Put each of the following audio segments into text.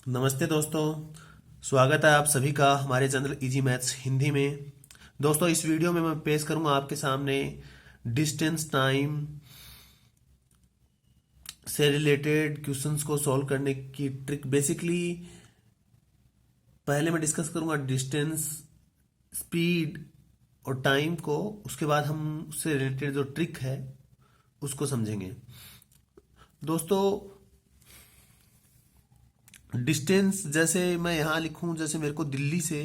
नमस्ते दोस्तों। स्वागत है आप सभी का हमारे चैनल इजी मैथ्स हिंदी में। दोस्तों, इस वीडियो में मैं पेश करूंगा आपके सामने डिस्टेंस टाइम से रिलेटेड क्वेश्चंस को सॉल्व करने की ट्रिक। बेसिकली पहले मैं डिस्कस करूंगा डिस्टेंस, स्पीड और टाइम को। उसके बाद हम उससे रिलेटेड जो ट्रिक है उसको समझेंगे। दोस्तों, डिस्टेंस जैसे मैं यहां लिखूं, जैसे मेरे को दिल्ली से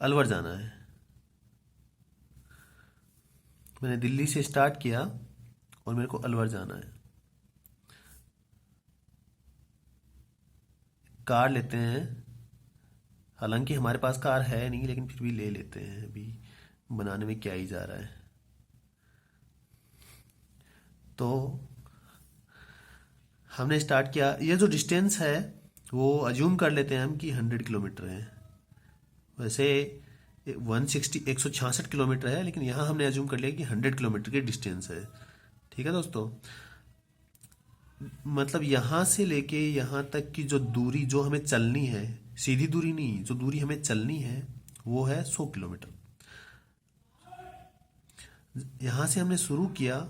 अलवर जाना है। मैंने दिल्ली से स्टार्ट किया और मेरे को अलवर जाना है। कार लेते हैं। हालांकि हमारे पास कार है नहीं, लेकिन फिर भी ले लेते हैं। अभी बनाने में क्या ही जा रहा है। तो हमने स्टार्ट किया। ये जो डिस्टेंस है वो अज्यूम कर लेते हैं हम कि 100 किलोमीटर है। वैसे 166 किलोमीटर है, लेकिन यहाँ हमने अज्यूम कर लिया कि 100 किलोमीटर की डिस्टेंस है। ठीक है दोस्तों। मतलब यहाँ से लेके यहाँ तक की जो दूरी जो हमें चलनी है, सीधी दूरी नहीं, जो दूरी हमें चलनी है वो है 100 किलोमीटर। यहाँ से हमने शुरू किया,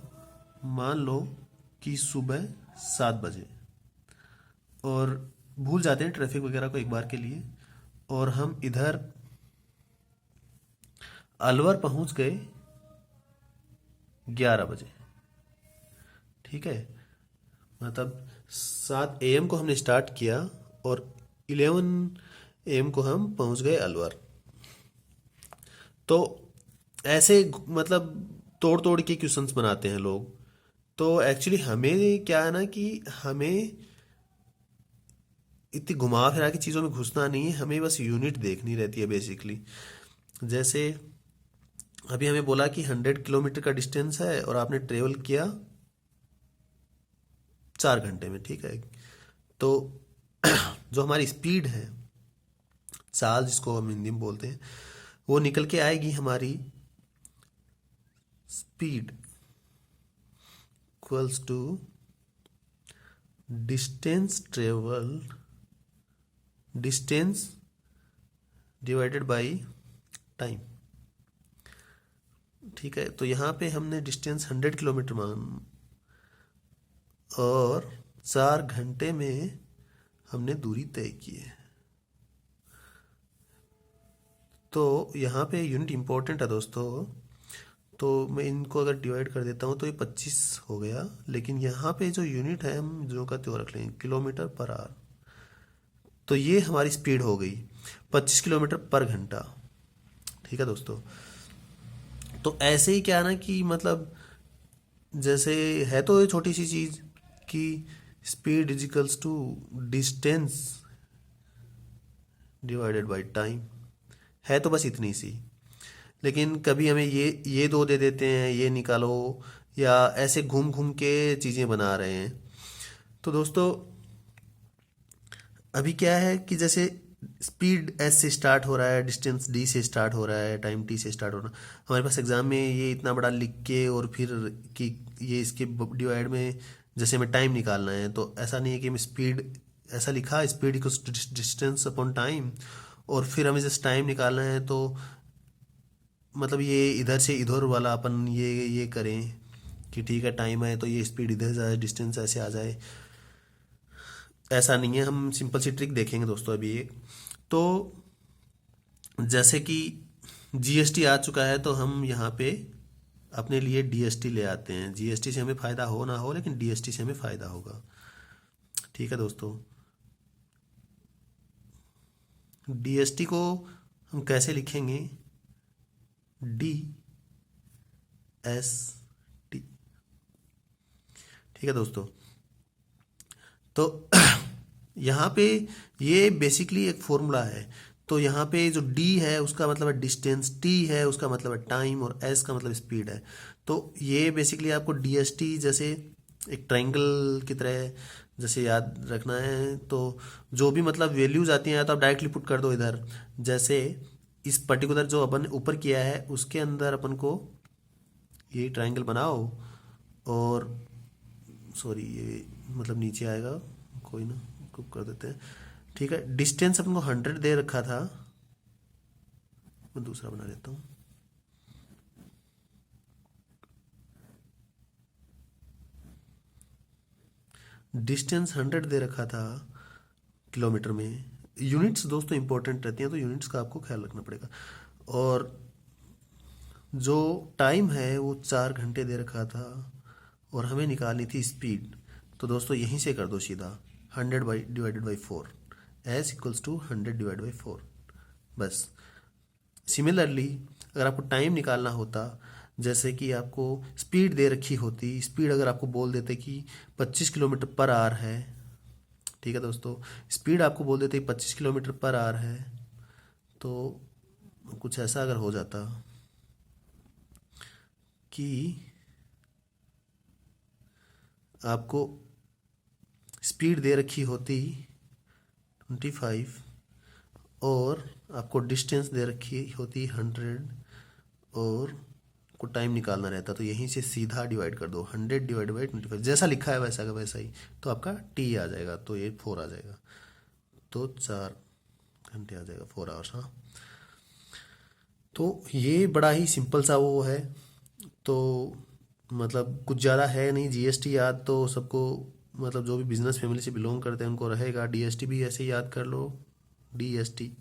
मान लो कि सुबह 7 बजे, और भूल जाते हैं ट्रैफिक वगैरह को एक बार के लिए, और हम इधर अलवर पहुंच गए 11 बजे। ठीक है। मतलब 7 AM को हमने स्टार्ट किया और 11 AM को हम पहुंच गए अलवर। तो ऐसे मतलब तोड़ तोड़ के क्वेश्चंस बनाते हैं लोग। तो एक्चुअली हमें क्या है ना कि हमें इतनी घुमा फिरा की चीज़ों में घुसना नहीं है, हमें बस यूनिट देखनी रहती है बेसिकली। जैसे अभी हमें बोला कि 100 किलोमीटर का डिस्टेंस है और आपने ट्रेवल किया 4 घंटे में। ठीक है। तो जो हमारी स्पीड है, चाल जिसको हम हिंदी में बोलते हैं, वो निकल के आएगी हमारी speed equals to distance travel, distance divided by time. ठीक है। तो यहाँ पे हमने डिस्टेंस 100 किलोमीटर मान, और 4 घंटे में हमने दूरी तय की है। तो यहाँ पे यूनिट इंपॉर्टेंट है दोस्तों। तो मैं इनको अगर डिवाइड कर देता हूँ तो ये 25 हो गया, लेकिन यहाँ पे जो यूनिट है हम जो का त्यों रख लेंगे किलोमीटर पर आवर। तो ये हमारी स्पीड हो गई 25 किलोमीटर पर घंटा। ठीक है दोस्तों। तो ऐसे ही क्या है ना कि मतलब जैसे है तो ये छोटी सी चीज़ कि speed equals to distance divided by time, है तो बस इतनी सी। लेकिन कभी हमें ये दो दे देते हैं, ये निकालो, या ऐसे घूम घूम के चीज़ें बना रहे हैं। तो दोस्तों, अभी क्या है कि जैसे स्पीड एस से स्टार्ट हो रहा है, डिस्टेंस डी से स्टार्ट हो रहा है, टाइम टी से स्टार्ट हो रहा है। हमारे पास एग्जाम में ये इतना बड़ा लिख के और फिर कि ये इसके डिवाइड में जैसे हमें टाइम निकालना है, तो ऐसा नहीं है कि हमें स्पीड ऐसा लिखा speed equals to distance upon time, और फिर हमें जस्ट टाइम निकालना है। तो मतलब ये इधर से इधर वाला अपन ये करें कि ठीक है टाइम है तो ये स्पीड इधर जाए, डिस्टेंस ऐसे आ जाए, ऐसा नहीं है। हम सिंपल सी ट्रिक देखेंगे दोस्तों अभी एक। तो जैसे कि जीएसटी आ चुका है, तो हम यहाँ पे अपने लिए डीएसटी ले आते हैं। जीएसटी से हमें फ़ायदा हो ना हो, लेकिन डीएसटी से हमें फ़ायदा होगा। ठीक है दोस्तों। डीएसटी को हम कैसे लिखेंगे? D S T. ठीक है दोस्तों। तो यहाँ पे ये बेसिकली एक फॉर्मूला है। तो यहाँ पे जो डी है उसका मतलब है डिस्टेंस, टी है उसका मतलब है टाइम, और एस का मतलब स्पीड है। तो ये बेसिकली आपको डीएसटी जैसे एक ट्रायंगल की तरह जैसे याद रखना है। तो जो भी मतलब वैल्यूज आती हैं, या तो आप डायरेक्टली पुट कर दो इधर। जैसे इस पर्टिकुलर जो अपन ऊपर किया है उसके अंदर अपन को ये ट्रायंगल बनाओ, और सॉरी ये मतलब नीचे आएगा, कोई ना, को कर देते हैं। ठीक है, डिस्टेंस अपन को 100 दे रखा था, मैं दूसरा बना लेता हूँ। डिस्टेंस 100 दे रखा था किलोमीटर में। यूनिट्स दोस्तों इंपॉर्टेंट रहती हैं, तो यूनिट्स का आपको ख्याल रखना पड़ेगा। और जो टाइम है वो 4 घंटे दे रखा था, और हमें निकालनी थी स्पीड। तो दोस्तों यहीं से कर दो सीधा, 100/4, एस इक्वल्स टू 100/4। बस सिमिलरली अगर आपको टाइम निकालना होता, जैसे कि आपको स्पीड दे रखी होती, स्पीड अगर आपको बोल देते कि 25 किलोमीटर पर आवर है, ठीक है दोस्तों, स्पीड आपको बोल देते कि 25 किलोमीटर पर आवर है, तो कुछ ऐसा अगर हो जाता कि आपको स्पीड दे रखी होती 25, और आपको डिस्टेंस दे रखी होती 100, और को टाइम निकालना रहता, तो यहीं से सीधा डिवाइड कर दो, 100/25, जैसा लिखा है वैसा का वैसा ही, तो आपका टी आ जाएगा, तो ये 4 आ जाएगा, तो 4 घंटे आ जाएगा, 4 आवर्स। हाँ, तो ये बड़ा ही सिंपल सा वो है। तो मतलब कुछ ज़्यादा है नहीं, जीएसटी याद तो सबको, मतलब जो भी बिजनेस फैमिली से बिलोंग करते हैं उनको रहेगा। डीएसटी भी ऐसे ही याद कर लो, डीएसटी।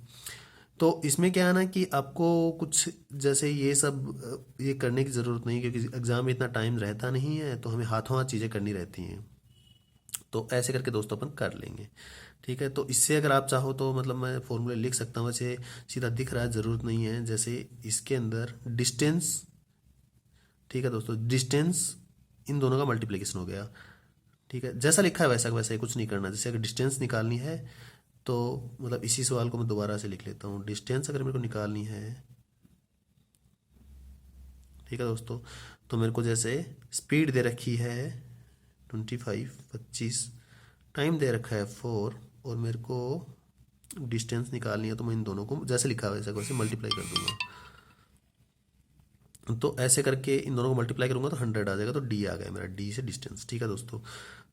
तो इसमें क्या है ना कि आपको कुछ जैसे ये सब ये करने की ज़रूरत नहीं, क्योंकि एग्ज़ाम में इतना टाइम रहता नहीं है, तो हमें हाथों हाथ चीज़ें करनी रहती हैं। तो ऐसे करके दोस्तों अपन कर लेंगे। ठीक है, तो इससे अगर आप चाहो तो मतलब मैं फॉर्मूले लिख सकता हूँ, वैसे सीधा दिख रहा है, ज़रूरत नहीं है। जैसे इसके अंदर डिस्टेंस, ठीक है दोस्तों, डिस्टेंस इन दोनों का मल्टीप्लिकेशन हो गया। ठीक है, जैसा लिखा है वैसा वैसा ही, कुछ नहीं करना। जैसे अगर डिस्टेंस निकालनी है तो मतलब इसी सवाल को मैं दोबारा से लिख लेता हूँ। डिस्टेंस अगर मेरे को निकालनी है, ठीक है दोस्तों, तो मेरे को जैसे स्पीड दे रखी है 25, टाइम दे रखा है 4, और मेरे को डिस्टेंस निकालनी है, तो मैं इन दोनों को जैसे लिखा है वैसे मल्टीप्लाई कर दूंगा। तो ऐसे करके इन दोनों को मल्टीप्लाई करूंगा तो 100 आ जाएगा, तो डी आ गया मेरा, डी से डिस्टेंस। ठीक है दोस्तों,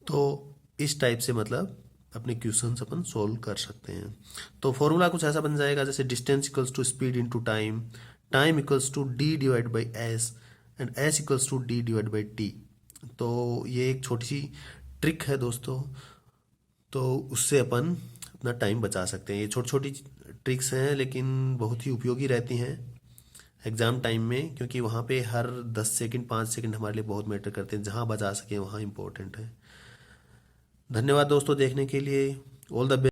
तो इस टाइप से मतलब अपने क्वेश्चंस अपन सोल्व कर सकते हैं। तो फॉर्मूला कुछ ऐसा बन जाएगा, जैसे distance equals to speed into time, time equals to D divide by S, and S equals to D divide by T. तो ये एक छोटी सी ट्रिक है दोस्तों, तो उससे अपन अपना टाइम बचा सकते हैं। ये छोटी छोटी ट्रिक्स हैं, लेकिन बहुत ही उपयोगी रहती हैं एग्ज़ाम टाइम में, क्योंकि वहाँ पे हर 10 सेकंड 5 सेकंड हमारे लिए बहुत मैटर करते हैं। जहाँ बचा सकें वहाँ इम्पोर्टेंट है। धन्यवाद दोस्तों देखने के लिए। All the best.